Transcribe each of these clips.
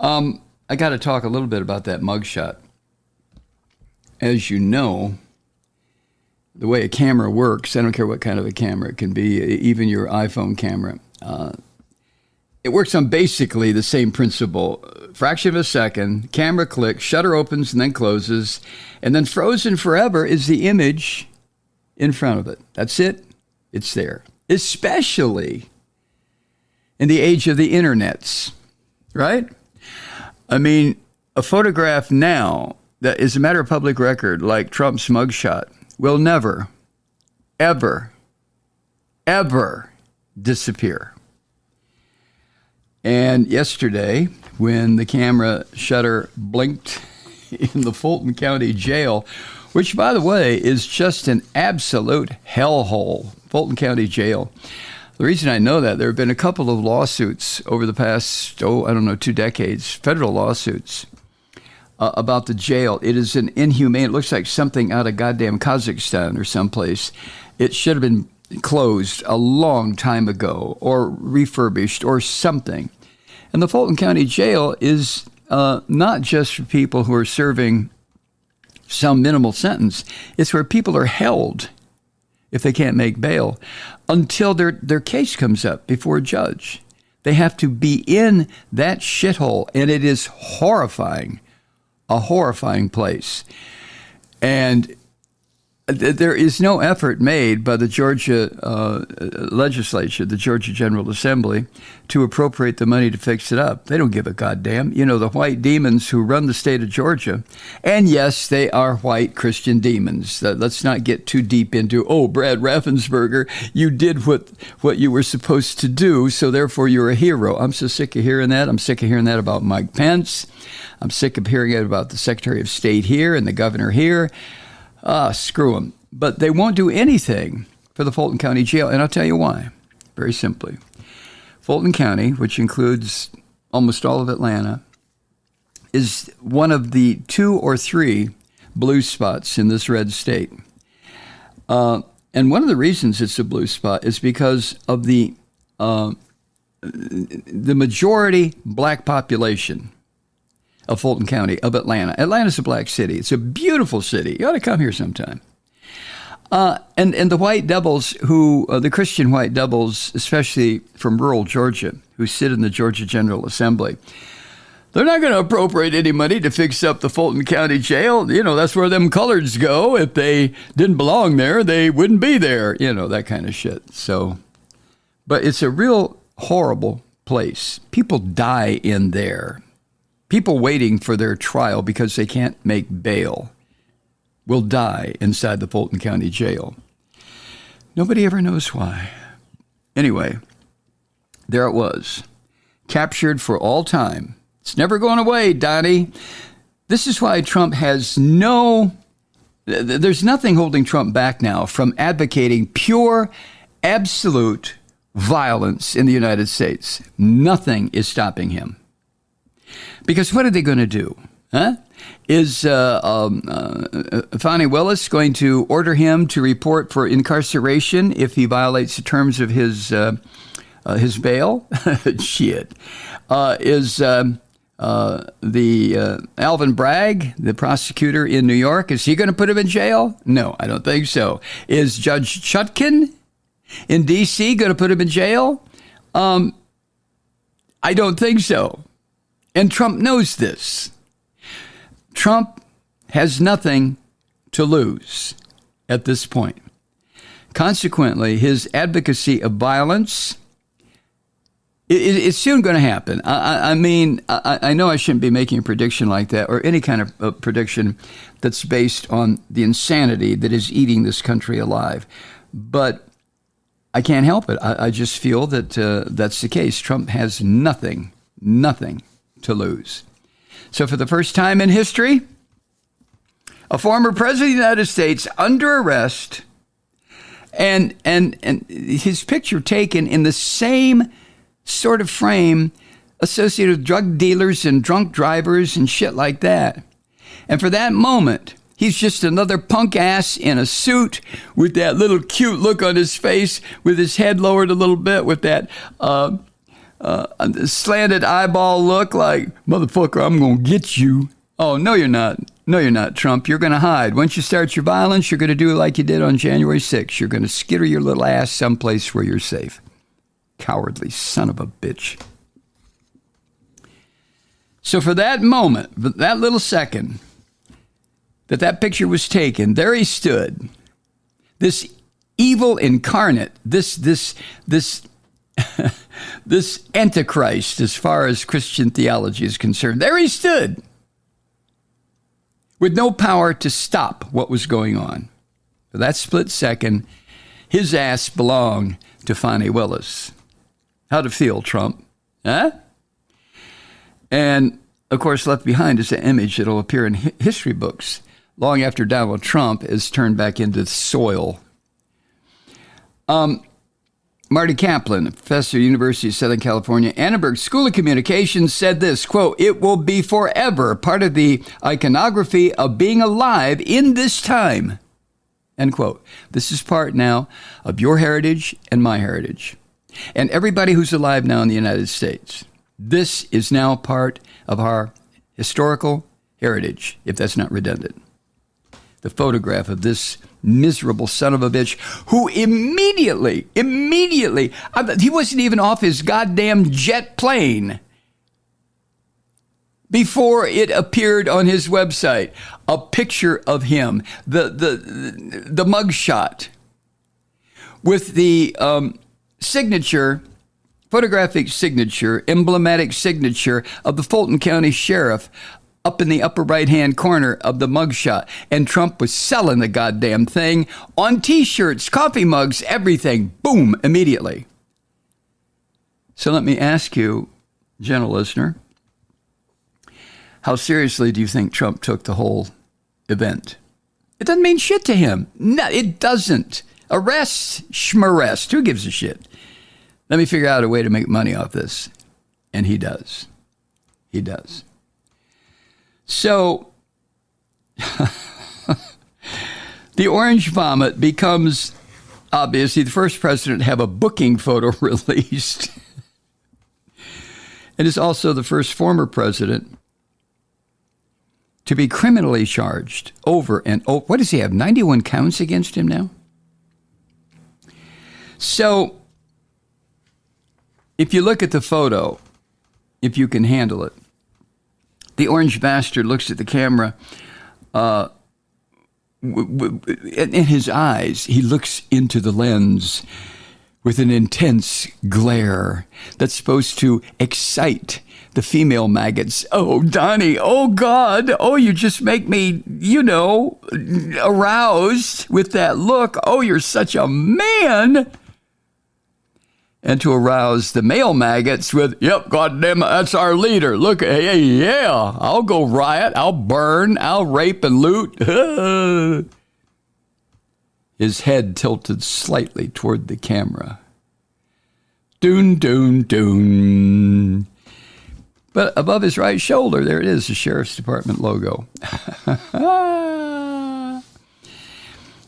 I got to talk a little bit about that mugshot. As you know, the way a camera works, I don't care what kind of a camera it can be, even your iPhone camera, it works on basically the same principle. Fraction of a second, camera clicks, shutter opens and then closes, and then frozen forever is the image in front of it. That's it. It's there. Especially in the age of the internets, right? I mean, a photograph now that is a matter of public record, like Trump's mugshot, will never, ever, ever disappear. And yesterday, when the camera shutter blinked in the Fulton County Jail, which, by the way, is just an absolute hellhole, Fulton County Jail. The reason I know that, there have been a couple of lawsuits over the past, 2 decades, federal lawsuits about the jail. It is an inhumane, it looks like something out of goddamn Kazakhstan or someplace. It should have been closed a long time ago or refurbished or something. And the Fulton County Jail is not just for people who are serving some minimal sentence. It's where people are held, if they can't make bail, until their case comes up before a judge. They have to be in that shithole, and it is horrifying, a horrifying place. And there is no effort made by the Georgia legislature, the Georgia General Assembly, to appropriate the money to fix it up. They don't give a goddamn. You know, the white demons who run the state of Georgia, and yes, they are white Christian demons. Let's not get too deep into, Brad Raffensperger, you did what you were supposed to do, so therefore you're a hero. I'm so sick of hearing that. I'm sick of hearing that about Mike Pence. I'm sick of hearing it about the Secretary of State here and the governor here. Screw them. But they won't do anything for the Fulton County Jail, and I'll tell you why. Very simply. Fulton County, which includes almost all of Atlanta, is one of the 2 or 3 blue spots in this red state. And one of the reasons it's a blue spot is because of the majority black population of Fulton County, of Atlanta. Atlanta's a black city. It's a beautiful city. You ought to come here sometime. And the white devils the Christian white devils, especially from rural Georgia, who sit in the Georgia General Assembly, they're not going to appropriate any money to fix up the Fulton County Jail. You know, that's where them coloreds go. If they didn't belong there, they wouldn't be there. You know, that kind of shit. So, but it's a real horrible place. People die in there. People waiting for their trial because they can't make bail will die inside the Fulton County Jail. Nobody ever knows why. Anyway, there it was, captured for all time. It's never going away, Donnie. This is why Trump has there's nothing holding Trump back now from advocating pure, absolute violence in the United States. Nothing is stopping him. Because what are they going to do? Is Fani Willis going to order him to report for incarceration if he violates the terms of his bail? Shit. Is the Alvin Bragg, the prosecutor in New York, is he going to put him in jail? No, I don't think so. Is Judge Chutkan in D.C. going to put him in jail? I don't think so. And Trump knows this. Trump has nothing to lose at this point. Consequently, his advocacy of violence, it's soon going to happen. I mean, I know I shouldn't be making a prediction like that or any kind of prediction that's based on the insanity that is eating this country alive. But I can't help it. I just feel that that's the case. Trump has nothing to lose. So for the first time in history, a former president of the United States under arrest and his picture taken in the same sort of frame associated with drug dealers and drunk drivers and shit like that. And for that moment, he's just another punk ass in a suit with that little cute look on his face, with his head lowered a little bit, with that slanted eyeball look like, motherfucker, I'm going to get you. Oh, no, you're not. No, you're not, Trump. You're going to hide. Once you start your violence, you're going to do it like you did on January 6th. You're going to skitter your little ass someplace where you're safe. Cowardly son of a bitch. So for that moment, that little second that picture was taken, there he stood. This evil incarnate, this this Antichrist, as far as Christian theology is concerned, there he stood with no power to stop what was going on. For that split second, his ass belonged to Fani Willis. How'd it feel, Trump? Huh? And, of course, left behind is an image that will appear in history books long after Donald Trump is turned back into soil. Marty Kaplan, professor at the University of Southern California, Annenberg School of Communications, said this, quote, "It will be forever part of the iconography of being alive in this time," end quote. This is part now of your heritage and my heritage. And everybody who's alive now in the United States. This is now part of our historical heritage, if that's not redundant. The photograph of this miserable son of a bitch who immediately, he wasn't even off his goddamn jet plane before it appeared on his website. A picture of him, the mugshot with the signature, photographic signature, emblematic signature of the Fulton County Sheriff up in the upper right-hand corner of the mugshot. And Trump was selling the goddamn thing on T-shirts, coffee mugs, everything. Boom, immediately. So let me ask you, gentle listener, how seriously do you think Trump took the whole event? It doesn't mean shit to him. No, it doesn't. Arrest, schmarrest. Who gives a shit? Let me figure out a way to make money off this. And he does. He does. So, the orange vomit becomes, obviously, the first president to have a booking photo released. And is also the first former president to be criminally charged over and over. What does he have, 91 counts against him now? So, if you look at the photo, if you can handle it, the orange bastard looks at the camera. In his eyes, he looks into the lens with an intense glare that's supposed to excite the female maggots. Oh, Donnie, oh, God, oh, you just make me, aroused with that look. Oh, you're such a man. And to arouse the male maggots with, yep, goddamn, that's our leader. Look, hey, yeah, I'll go riot, I'll burn, I'll rape and loot. His head tilted slightly toward the camera. Doon, doon, doon. But above his right shoulder, there it is, the Sheriff's Department logo.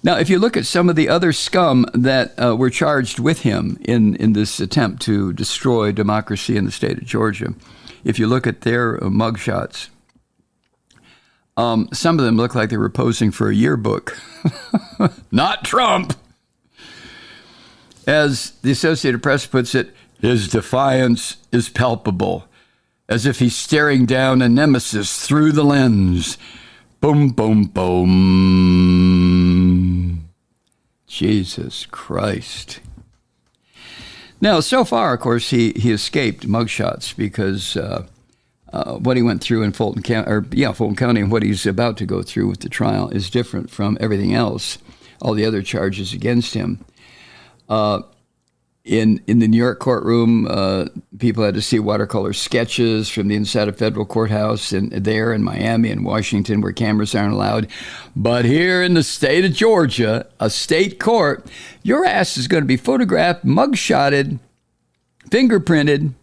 Now, if you look at some of the other scum that were charged with him in this attempt to destroy democracy in the state of Georgia, if you look at their mugshots, some of them look like they were posing for a yearbook. Not Trump. As the Associated Press puts it, his defiance is palpable, as if he's staring down a nemesis through the lens. Boom, boom, boom. Jesus Christ. Now, so far, of course, he escaped mugshots because what he went through in Fulton County and what he's about to go through with the trial is different from everything else, all the other charges against him. In the New York courtroom, people had to see watercolor sketches from the inside of federal courthouse and there in Miami and Washington where cameras aren't allowed. But here in the state of Georgia, a state court, your ass is going to be photographed, mugshotted, fingerprinted.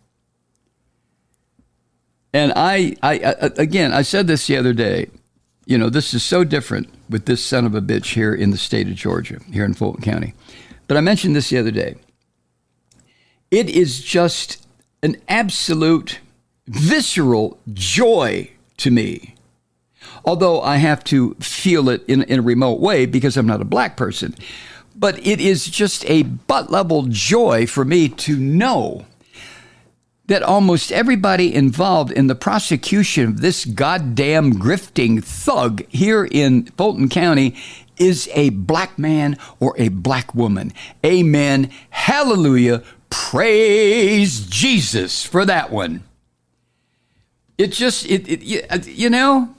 And I said this the other day, this is so different with this son of a bitch here in the state of Georgia, here in Fulton County. But I mentioned this the other day. It is just an absolute visceral joy to me. Although I have to feel it in a remote way because I'm not a black person. But it is just a butt-level joy for me to know that almost everybody involved in the prosecution of this goddamn grifting thug here in Fulton County is a black man or a black woman. Amen. Hallelujah. Praise Jesus for that one. It just, you know,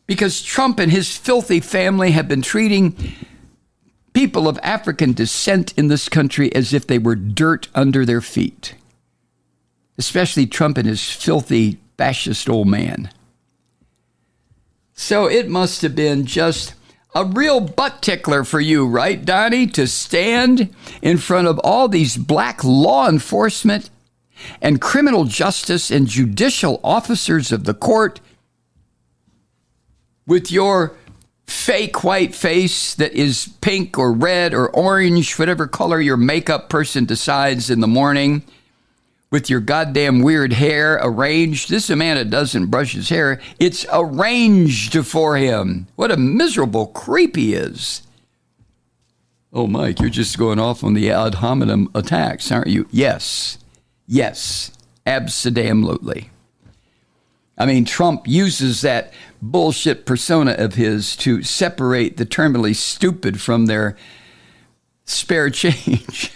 because Trump and his filthy family have been treating people of African descent in this country as if they were dirt under their feet. Especially Trump and his filthy fascist old man. So it must have been just a real butt tickler for you, right, Donnie, to stand in front of all these black law enforcement and criminal justice and judicial officers of the court with your fake white face that is pink or red or orange, whatever color your makeup person decides in the morning, with your goddamn weird hair arranged. This is a man that doesn't brush his hair. It's arranged for him. What a miserable creep he is. Oh, Mike, you're just going off on the ad hominem attacks, aren't you? Yes. Yes. Abso-damn-lutely. I mean, Trump uses that bullshit persona of his to separate the terminally stupid from their spare change.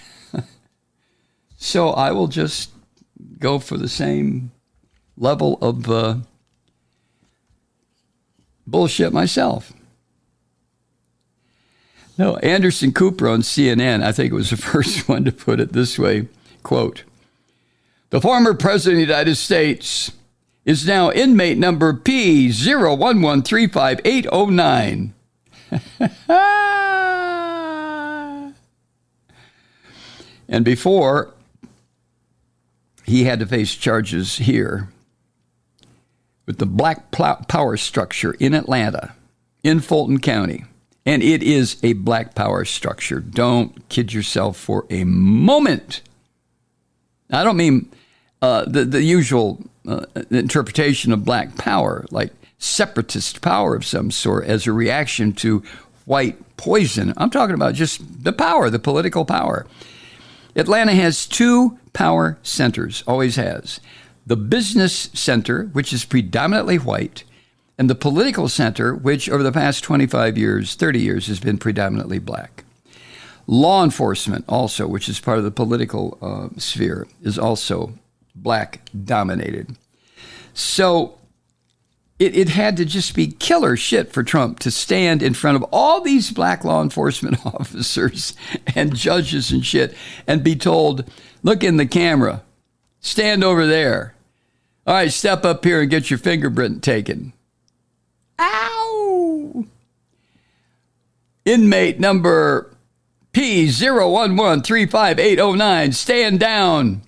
So I will just go for the same level of bullshit myself. No, Anderson Cooper on CNN, I think it was the first one to put it this way, quote, "The former president of the United States is now inmate number P01135809. And before, he had to face charges here with the black power structure in Atlanta, in Fulton County. And it is a black power structure. Don't kid yourself for a moment. I don't mean the usual interpretation of black power, like separatist power of some sort as a reaction to white poison. I'm talking about just the power, the political power. Atlanta has two power centers, always has. The business center, which is predominantly white, and the political center, which over the past 25 years, 30 years, has been predominantly black. Law enforcement also, which is part of the political sphere, is also black dominated. So it had to just be killer shit for Trump to stand in front of all these black law enforcement officers and judges and shit and be told, look in the camera, stand over there. All right, step up here and get your fingerprint taken. Ow! Inmate number P01135809, stand down.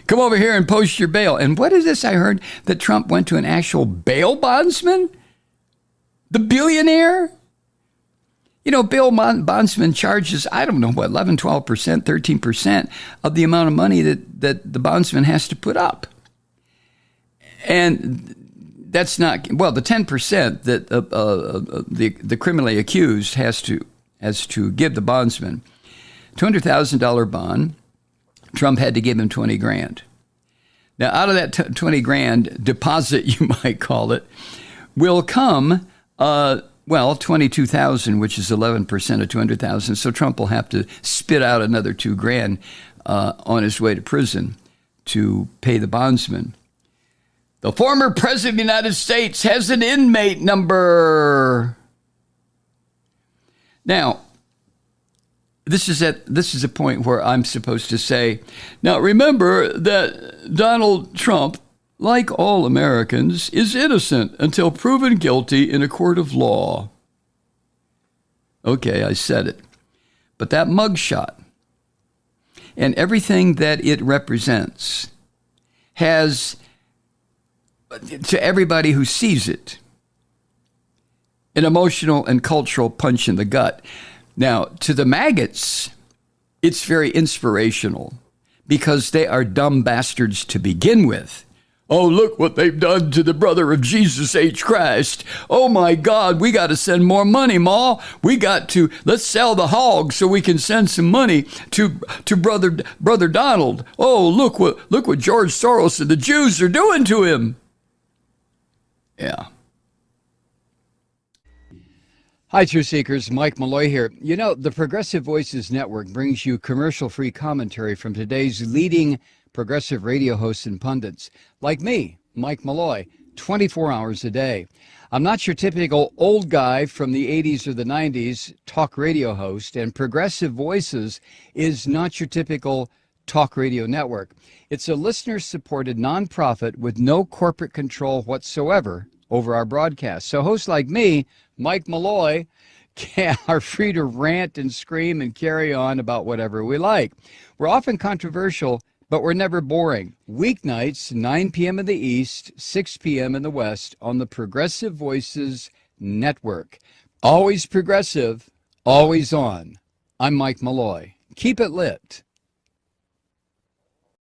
Come over here and post your bail. And what is this I heard? That Trump went to an actual bail bondsman? The billionaire? You know, bail bondsman charges, I don't know what, 11, 12%, 13% of the amount of money that the bondsman has to put up. And that's not, well, the 10% that the criminally accused has to give the bondsman. $200,000 bond. Trump had to give him 20 grand. Now, out of that 20 grand deposit, you might call it, will come, 22,000, which is 11% of 200,000. So Trump will have to spit out another 2 grand on his way to prison to pay the bondsman. The former president of the United States has an inmate number. Now, this is a point where I'm supposed to say, now remember that Donald Trump, like all Americans, is innocent until proven guilty in a court of law. Okay, I said it. But that mugshot and everything that it represents has, to everybody who sees it, an emotional and cultural punch in the gut. Now, to the maggots, it's very inspirational. because they are dumb bastards to begin with. Oh, look what they've done to the brother of Jesus H. Christ. Oh, my God, we got to send more money, Ma. Let's sell the hog so we can send some money to brother Donald. Oh, look what George Soros and the Jews are doing to him. Yeah. Hi, Truth Seekers. Mike Malloy here. You know, the Progressive Voices Network brings you commercial-free commentary from today's leading progressive radio hosts and pundits, like me, Mike Malloy, 24 hours a day. I'm not your typical old guy from the 80s or the 90s talk radio host, and Progressive Voices is not your typical talk radio network. It's a listener-supported nonprofit with no corporate control whatsoever over our broadcast. So hosts like me, Mike Malloy, are free to rant and scream and carry on about whatever we like. We're often controversial, but we're never boring. Weeknights, 9 p.m. in the East, 6 p.m. in the West on the Progressive Voices Network. Always progressive, always on. I'm Mike Malloy. Keep it lit.